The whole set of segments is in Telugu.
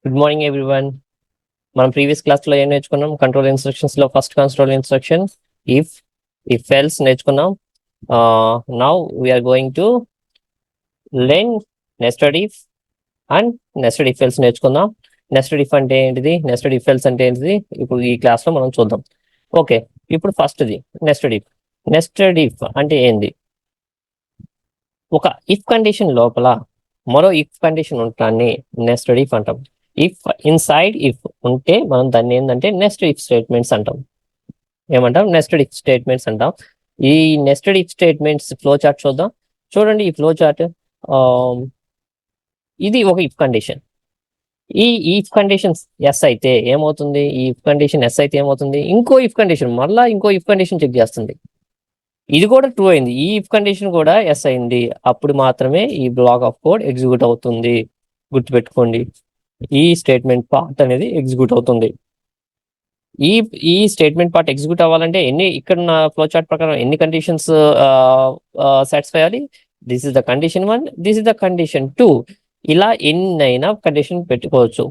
Good morning everyone. మనం ప్రీవియస్ క్లాస్లో ఏం నేర్చుకున్నాం? కంట్రోల్ ఇన్స్ట్రక్షన్స్ లో first control instruction if else నేర్చుకున్నాం. Now we're going to learn nested if and nested if else నేర్చుకుందాం. నెస్టెడ్ ఇఫ్ అంటే ఏంటిది, నెస్టెడ్ ఇఫ్ ఎల్స్ అంటే ఏంటిది ఇప్పుడు ఈ క్లాస్లో మనం చూద్దాం. ఓకే, ఇప్పుడు ఫస్ట్ది నెస్టెడ్ ఇఫ్. నెస్టెడ్ ఇఫ్ అంటే ఏంది? ఒక ఇఫ్ కండిషన్ లోపల మరో ఇఫ్ కండిషన్ ఉంటాన్ని నెస్టెడ్ ఇఫ్ అంటాం. ఇఫ్ ఇన్సైడ్ ఇఫ్ ఉంటే మనం దాన్ని ఏంటంటే నెస్టెడ్ ఇఫ్ స్టేట్మెంట్స్ అంటాం. ఏమంటాం? నెస్టెడ్ ఇఫ్ స్టేట్మెంట్స్ అంటాం. ఈ nested if statements flow chart చూద్దాం. చూడండి ఈ ఫ్లో చార్ట్. ఇది ఒక ఇఫ్ కండిషన్. ఈ ఇఫ్ కండిషన్ ఎస్ అయితే ఏమవుతుంది? ఈ ఇఫ్ కండిషన్ ఎస్ అయితే ఏమవుతుంది? ఇంకో ఇఫ్ కండిషన్ మళ్ళీ ఇంకో ఇఫ్ కండిషన్ చెక్ చేస్తుంది. ఇది కూడా ట్రూ అయింది. ఈ ఇఫ్ కండిషన్ కూడా ఎస్ అయింది. అప్పుడు మాత్రమే ఈ బ్లాక్ ఆఫ్ కోడ్ ఎగ్జిక్యూట్ అవుతుంది. గుర్తుపెట్టుకోండి, ఈ స్టేట్మెంట్ పార్ట్ అనేది ఎగ్జిక్యూట్ అవుతుంది. ఈ ఈ స్టేట్మెంట్ పార్ట్ ఎగ్జిక్యూట్ అవ్వాలంటే ఇక్కడ నా ఫ్లో చార్ట్ ప్రకారం ఎన్ని కండిషన్స్ సాటిస్ఫై అవ్వాలి? This is the condition 1, this is the condition 2. ఇలా ఎన్నైనా కండిషన్ పెట్టుకోవచ్చు,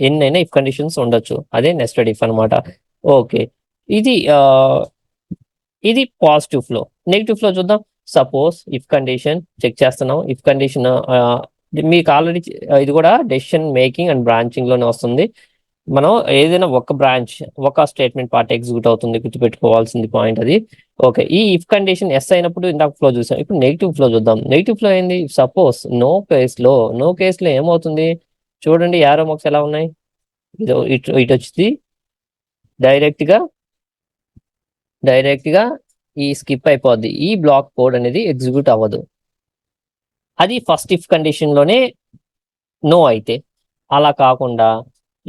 ఎన్నైనా ఇఫ్ కండిషన్స్ ఉండొచ్చు. అదే నెస్టెడ్ ఇఫ్ అనమాట. ఓకే, ఇది పాజిటివ్ ఫ్లో. నెగిటివ్ ఫ్లో చూద్దాం. సపోజ్ ఇఫ్ కండిషన్ చెక్ చేస్తున్నాం. ఇఫ్ కండిషన్ మీకు ఆల్రెడీ ఇది కూడా డెసిషన్ మేకింగ్ అండ్ బ్రాంచింగ్ లోనే వస్తుంది. మనం ఏదైనా ఒక బ్రాంచ్ ఒక స్టేట్మెంట్ పార్ట్ ఎగ్జిక్యూట్ అవుతుంది, గుర్తుపెట్టుకోవాల్సింది పాయింట్ అది. ఓకే, ఈ ఇఫ్ కండిషన్ ఎస్ అయినప్పుడు ఇందాక ఫ్లో చూసాం. ఇప్పుడు నెగిటివ్ ఫ్లో చూద్దాం. నెగిటివ్ ఫ్లో ఏంది? సపోజ్ నో కేసులో ఏమవుతుంది? చూడండి యారో మార్క్స్ ఎలా ఉన్నాయి. ఇటు వచ్చింది. డైరెక్ట్ గా ఈ స్కిప్ అయిపోద్ది. ఈ బ్లాక్ కోడ్ అనేది ఎగ్జిక్యూట్ అవ్వదు. అది ఫస్ట్ ఇఫ్ కండిషన్ లోనే నో అయితే. అలా కాకుండా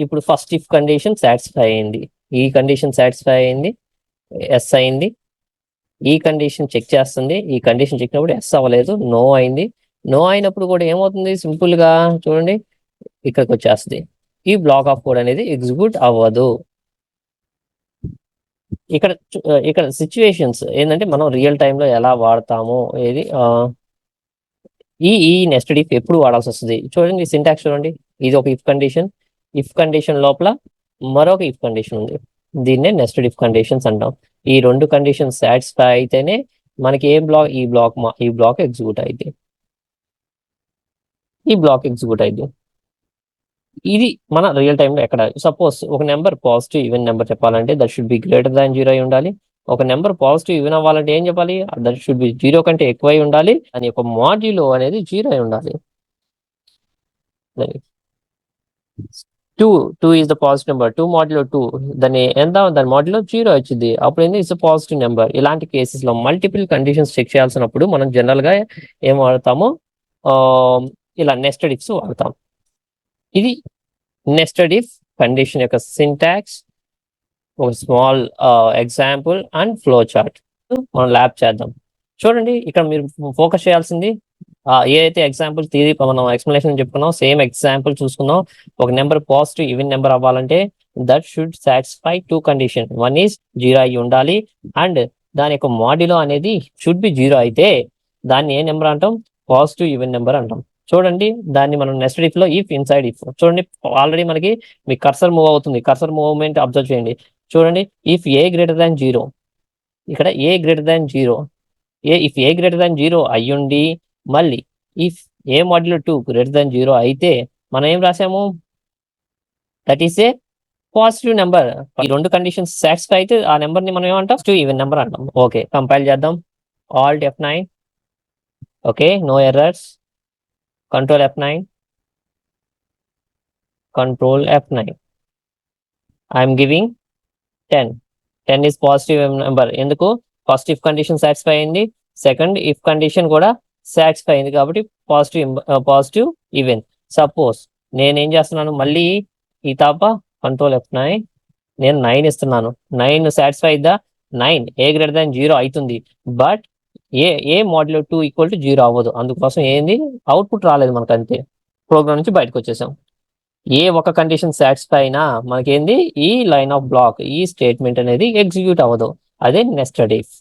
ఇప్పుడు ఫస్ట్ ఇఫ్ కండిషన్ సాటిస్ఫై అయింది, ఈ కండిషన్ సాటిస్ఫై అయింది, ఎస్ అయింది. ఈ కండిషన్ చెక్ చేస్తుంది. ఈ కండిషన్ చెక్ అయినప్పుడు ఎస్ అవ్వలేదు, నో అయింది. నో అయినప్పుడు కూడా ఏమవుతుంది? సింపుల్ గా చూడండి ఇక్కడికి వచ్చేస్తుంది. ఈ బ్లాక్ ఆఫ్ కోడ్ అనేది ఎగ్జిక్యూట్ అవ్వదు. ఇక్కడ సిచ్యువేషన్స్ ఏంటంటే మనం రియల్ టైంలో ఎలా వాడతాము ఏది ఈ నెస్టెడ్ ఇఫ్ ఎప్పుడు వాడాల్సి వస్తుంది చూడండి. సింటాక్స్ చూడండి. ఇది ఒక ఇఫ్ కండిషన్ లోపల మరొక ఇఫ్ కండిషన్ ఉంది. దీన్నే నెస్టెడ్ ఇఫ్ కండిషన్స్ అంటాం. ఈ రెండు కండిషన్స్ సాటిస్ఫై అయితేనే మనకి ఏ బ్లాక్ ఈ బ్లాక్ ఎగ్జిక్యూట్ అయింది. ఇది మన రియల్ టైంలో ఎక్కడ సపోజ్ ఒక నెంబర్ పాజిటివ్ ఈవెన్ నెంబర్ చెప్పాలంటే that should be greater than 0 అయి ఉండాలి. ఒక నెంబర్ పాజిటివ్ ఈవెన్ అవ్వాలంటే ఏం చెప్పాలి? దట్ షుడ్ బి 0 కంటే ఎక్కువ అయి ఉండాలి. అని ఒక మాడ్యులో అనేది 0 అయి ఉండాలి. 2 is the positive number. 2 modulo 2 దాని మాడ్యులో 0 వచ్చింది. అప్పుడు ఏంది? It's positive number. ఇలాంటి కేసెస్ లో మల్టిపుల్ కండిషన్స్ చెక్ చేయాల్సినప్పుడు మనం జనరల్ గా ఏం వాడతాము? ఇలా నెస్టెడ్ ఇఫ్స్ వాడతాం. ఇది నెస్టెడ్ ఇఫ్ కండిషన్ యొక్క సింటాక్స్, ఒక small example and flow chart మనం ల్యాబ్ చేద్దాం. చూడండి ఇక్కడ మీరు ఫోకస్ చేయాల్సింది ఏదైతే ఎగ్జాంపుల్ థియరీ మనం ఎక్స్ప్లెనేషన్ చెప్పుకున్నాం, సేమ్ ఎగ్జాంపుల్ చూసుకుందాం. ఒక నెంబర్ పాజిటివ్ ఈవెన్ నెంబర్ అవ్వాలంటే that should satisfy 2 condition. 1 is 0 అయి ఉండాలి అండ్ దాని యొక్క మాడ్యులో అనేది షుడ్ బి 0 అయితే దాన్ని ఏ నెంబర్ అంటాం? పాజిటివ్ ఈవెన్ నెంబర్ అంటాం. చూడండి దాన్ని మనం నెస్టెడ్ ఇఫ్ లో ఇఫ్ ఇన్సైడ్ ఇఫ్ చూడండి. ఆల్రెడీ మనకి మీ కర్సర్ మూవ్ అవుతుంది. కర్సర్ మూవ్మెంట్ అబ్జర్వ్ చేయండి. చూడండి ఇఫ్ ఏ గ్రేటర్ దాన్ 0, ఇక్కడ A greater than 0, if A greater than 0 అయ్యుండి మళ్ళీ if A modulo 2 greater than 0 అయితే మనం ఏం రాసాము? That is a positive number. ఈ రెండు కండిషన్స్ సాటిస్ఫై అయితే ఆ నెంబర్ ని మనం ఏమంటాం? పాజిటివ్ ఈవెన్ నెంబర్ అంటాం. ఓకే, కంపైల్ చేద్దాం. Alt F9. Okay, no errors. Control F9. Control F9. I'm giving 10. 10 is positive number. ఎందుకు? ఫస్ట్ ఇఫ్ కండిషన్ సాటిస్ఫై అయింది, సెకండ్ ఇఫ్ కండిషన్ కూడా సాటిస్ఫై అయింది కాబట్టి పాజిటివ్ ఈవెన్. సపోజ్ నేనేం చేస్తున్నాను? మళ్ళీ ఈ తాప కంట్రోల్ F9 నేను 9 ఇస్తున్నాను. 9 సాటిస్ఫై అయిద్దా? 9 ఏ గ్రేటర్ దాన్ 0 అవుతుంది. But A modulo 2 equal to 0 అవ్వదు. అందుకోసం ఏంది? అవుట్పుట్ రాలేదు మనకు, అంతే. ప్రోగ్రామ్ నుంచి బయటకు వచ్చేసాం. ఏ ఒక కండిషన్ సాటిస్ఫై అయినా మనకేంది? ఈ లైన్ ఆఫ్ బ్లాక్, ఈ స్టేట్మెంట్ అనేది ఎగ్జిక్యూట్ అవ్వదు. అదే నెస్టెడ్ ఇఫ్.